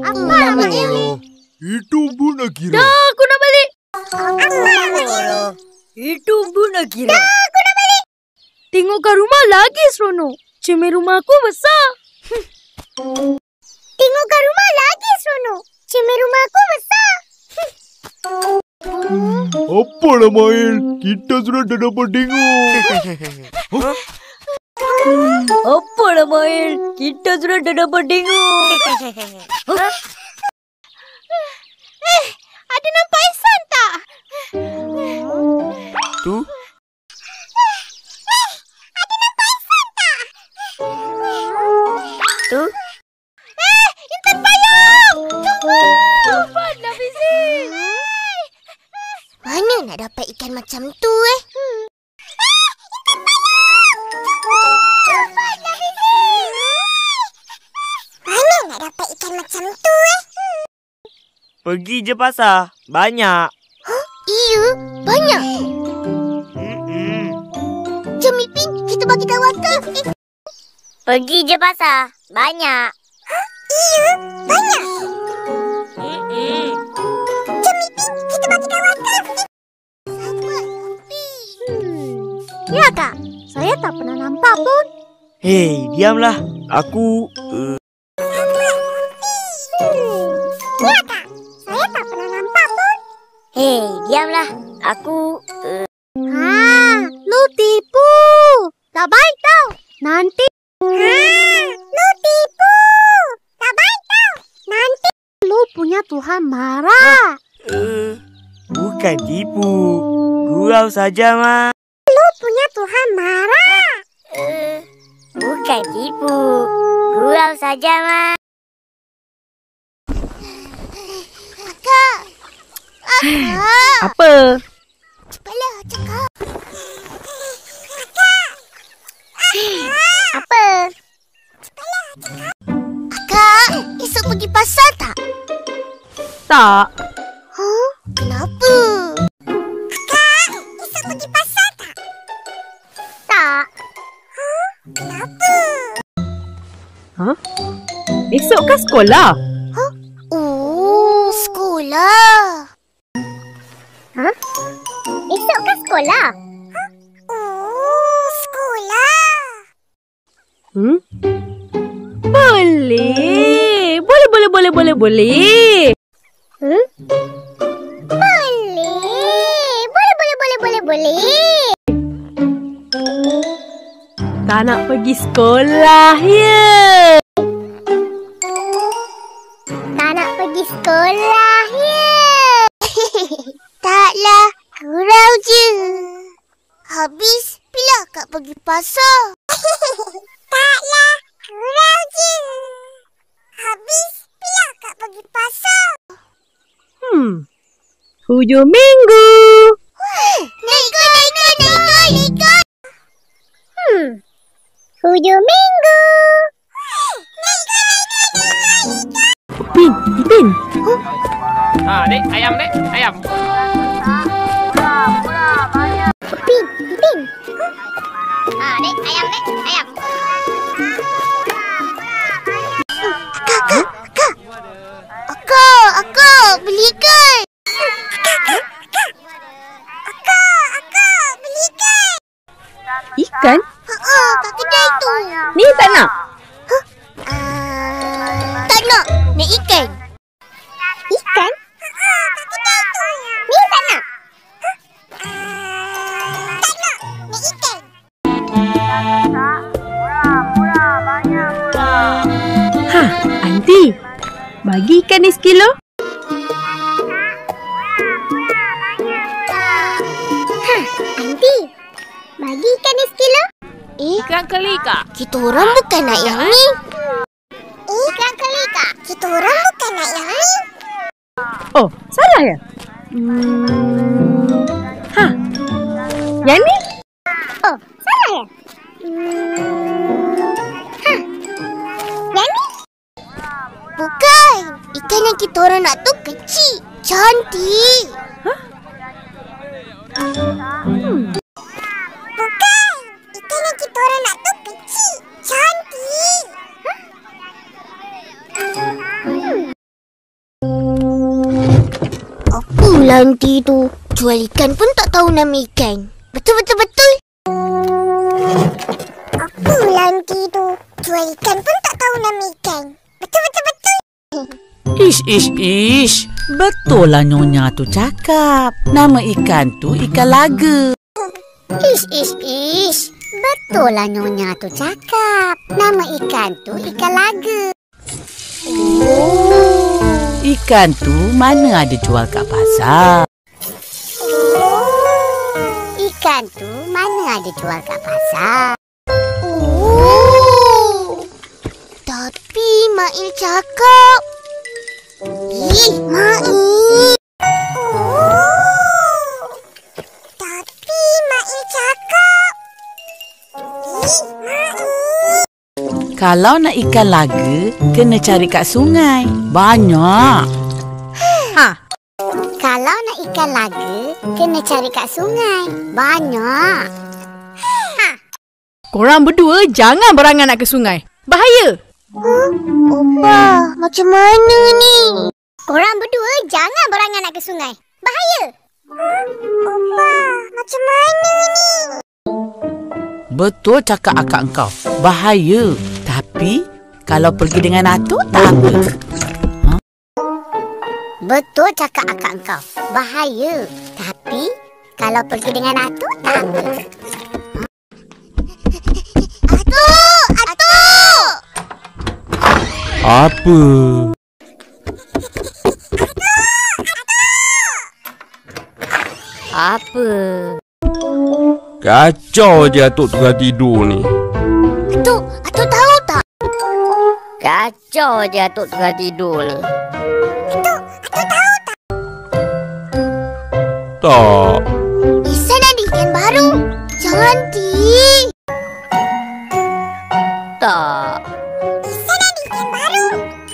Apa namanya ni? Itu Bu Nakira. Dah, aku nak balik. Itu Bu Nakira. Dah, aku nak balik. Tengok kat rumah lagi seronok. Cermin rumah aku besar. Tengok kat rumah lagi seronok. Cermin rumah aku besar. Apalah Mail, kita sudah tak dapat tengok. Apalah Mail, kita sudah tak dapat tengok. Ada nampak Ihsan tak? Tu? Ada nampak Ihsan tak? Tu? Intan payung! Tunggu! Cepatlah, Fizi! Mana nak dapat ikan macam tu Mana nak dapat ikan macam tu Pergi je pasar. Banyak. Iya, banyak. Jom Ipin, kita bagi kawan ke? Pergi je pasar. Banyak. Iya, banyak. Jom Ipin, kita bagi kawan ke? Ya, Kak. Saya tak pernah nampak pun. Hei, diamlah. Aku... Ya Kak, saya tak pernah nampak pun. Hei, diamlah. Aku... Lu tipu. Tak baik tau. Nanti... Lu tipu. Tak baik tau. Nanti lu punya Tuhan marah. bukan tipu. Gurau saja, Ma. Lu punya Tuhan marah. Bukan tipu. Gurau saja, Ma. Kakak. Apa? Cepatlah cakap. Kakak. Apa? Cepatlah cakap. Kakak, esok pergi pasar tak? Tak. Huh? Kenapa? Kakak, esok pergi pasar tak? Tak. Huh? Kenapa? Esok kan sekolah? Oh, sekolah. Esok kan sekolah? Oh, sekolah. Boleh. Boleh. Boleh. Boleh. Tak nak pergi sekolah, ya. Tak nak pergi sekolah, ya. Taklah, gurau je. Habis, bila Kak pergi pasar? Taklah, gurau je. Habis, bila Kak pergi pasar? Hujung minggu. Ikut. Hujung minggu. Ipin. Dek, ayam, Dek. Ayam. Ipin. Dek, ayam. Akak, belikan. Akak, belikan. Ikan? Kat kedai tu. Ni tak nak? Tak nak ikan. Ikan? Kat kedai tu. Ni tak nak. Tak nak ikan. Aunty. Bagi ikan ni sekilo. Aunty, bagi ikan ni sekilo. Ikan kelika. Kita orang bukan nak yang ni. Ikan kelika. Kita orang bukan nak yang ni. Oh, salah ya? Yang ni? Oh, salah ya? Yang ni? Bukan. Ikan yang kita orang nak tu kecil. Cantik. Bukan. Ikan yang kita orang nak tu kecil. Cantik. Lanti tu jual ikan pun tak tahu nama ikan. Betul. Apa Lanti tu jual ikan pun tak tahu nama ikan. Betul. Ish. Betul lah Nyonya tu cakap. Nama ikan tu ikan laga. Ish. Betul lah Nyonya tu cakap. Nama ikan tu ikan laga. Ikan tu mana ada jual kat pasar? Ikan tu mana ada jual kat pasar? Tapi Mail cakap. Mail. Tapi Mail cakap. Kalau nak ikan laga, kena cari kat sungai. Banyak. Kalau nak ikan laga, kena cari kat sungai. Banyak. Korang berdua jangan berangan nak ke sungai. Bahaya. Opa, macam mana ni? Korang berdua jangan berangan nak ke sungai. Bahaya. Opa, macam mana ni? Betul cakap akak engkau. Bahaya. Tapi, kalau pergi dengan atuk, tak apa. Betul cakap akak engkau. Bahaya. Tapi, kalau pergi dengan atuk, tak apa. Atuk! Apa? Apa? Kacau je atuk tengah tidur ni. Atuk tahu tak? Kacau je atuk tengah tidur ni. Atuk tahu tak? Tak. Isan ada ikan baru. Cantik. Tak. Isan ada ikan baru.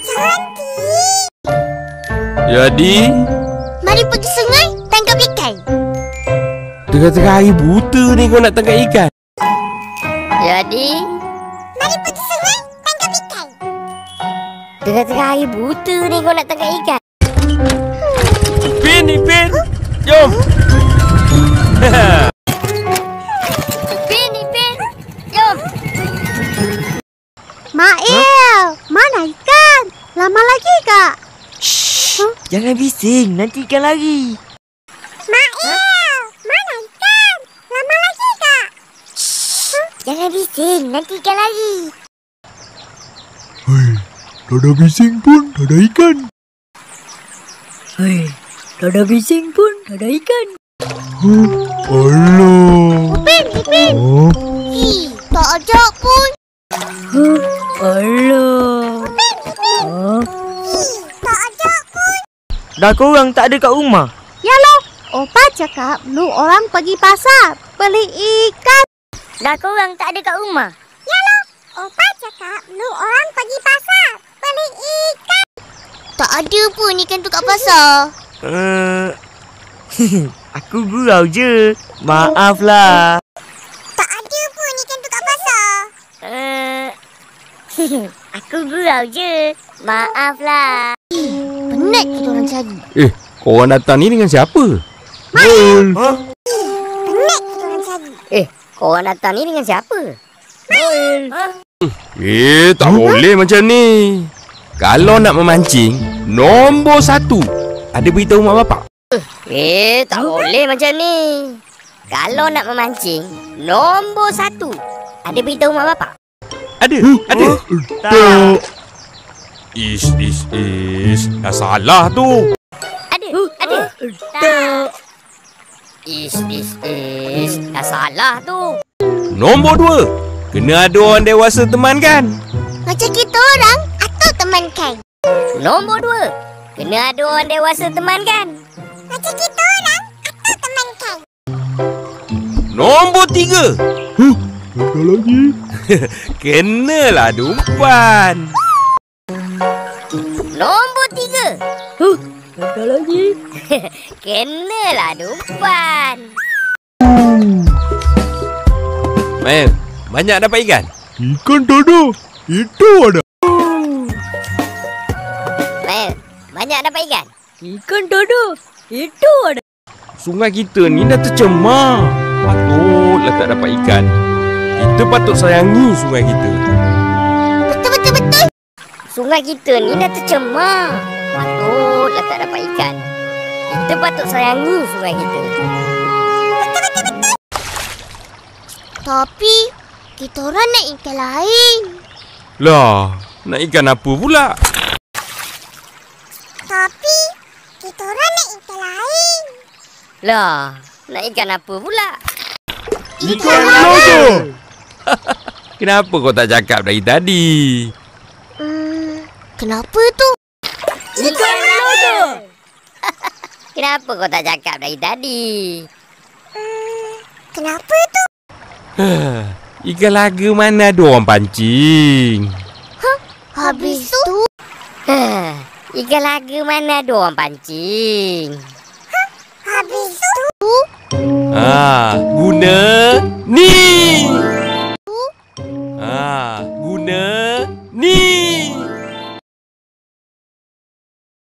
Cantik. Jadi, Mari pergi sungai tangkap ikan. tengah-tengah hari buta ni kau nak tangkap ikan? Jadi, mari pergi sungai tangkap ikan. Tengah-tengah hari buta ni kau nak tangkap ikan. Ipin! Jom! Ipin, jom. Mael, mana ikan? Lama lagi kak? Jangan bising, nanti ikan lari. Mael, mana ikan? Lama lagi kak? Jangan bising, nanti ikan lagi. Hei, tak ada bising pun tak ada ikan. Tak ada bising pun tak ada ikan. Alah. Ipin. Oh, Tak ajak pun. Alah. Tak ajak pun. Dah korang tak ada kat rumah. Yalah, Opa cakap lu orang pergi pasar beli ikan. Dah korang tak ada kat rumah. Yalah, Opa cakap lu orang pergi pasar beli ikan. Tak ada pun ikan tu kat pasar. Aku gurau je. Maaflah. Tak ada pun ikan tu kat pasar. Aku gurau je. Maaflah. Penat kita orang cari. korang datang ni dengan siapa? Penat kita orang cari. Korang datang ni dengan siapa? Tak boleh macam ni. Kalau nak memancing, nombor 1 ada beritahu mak bapak. Tak boleh macam ni. Kalau nak memancing, nombor 1 ada beritahu mak bapak. Ada. Tak. Is. Dah salah tu. Ada. Tak. Is. Dah salah tu. Nombor 2, kena ada orang dewasa temankan. Macam kita orang atau temankan. Nombor 2, kena ada orang dewasa temankan. Macam kita orang atau temankan. Nombor 3, ada lagi. kenalah ada umpan. Nombor 3, Ada lagi. kenalah ada umpan. Mel, banyak dapat ikan? Ikan tak ada. Itu ada. Mel, banyak dapat ikan? Ikan tak ada. Itu ada. Sungai kita ni dah tercemar. Patutlah tak dapat ikan. Kita patut sayangi sungai kita. Betul. Sungai kita ni dah tercemar. Patutlah tak dapat ikan. Kita patut sayangi sungai kita. Tapi kita orang nak ikan lain. Lah, nak ikan apa pula? Tapi kita orang nak ikan lain. Lah, nak ikan apa pula? Ikan lodo. Kenapa kau tak cakap dari tadi? Kenapa tu? Ikan lodo. Kenapa kau tak cakap dari tadi? Kenapa tu? Ikan laga mana ada orang pancing? Habis tu? Ikan laga mana ada orang pancing? Habis tu? Guna ni. Guna ni.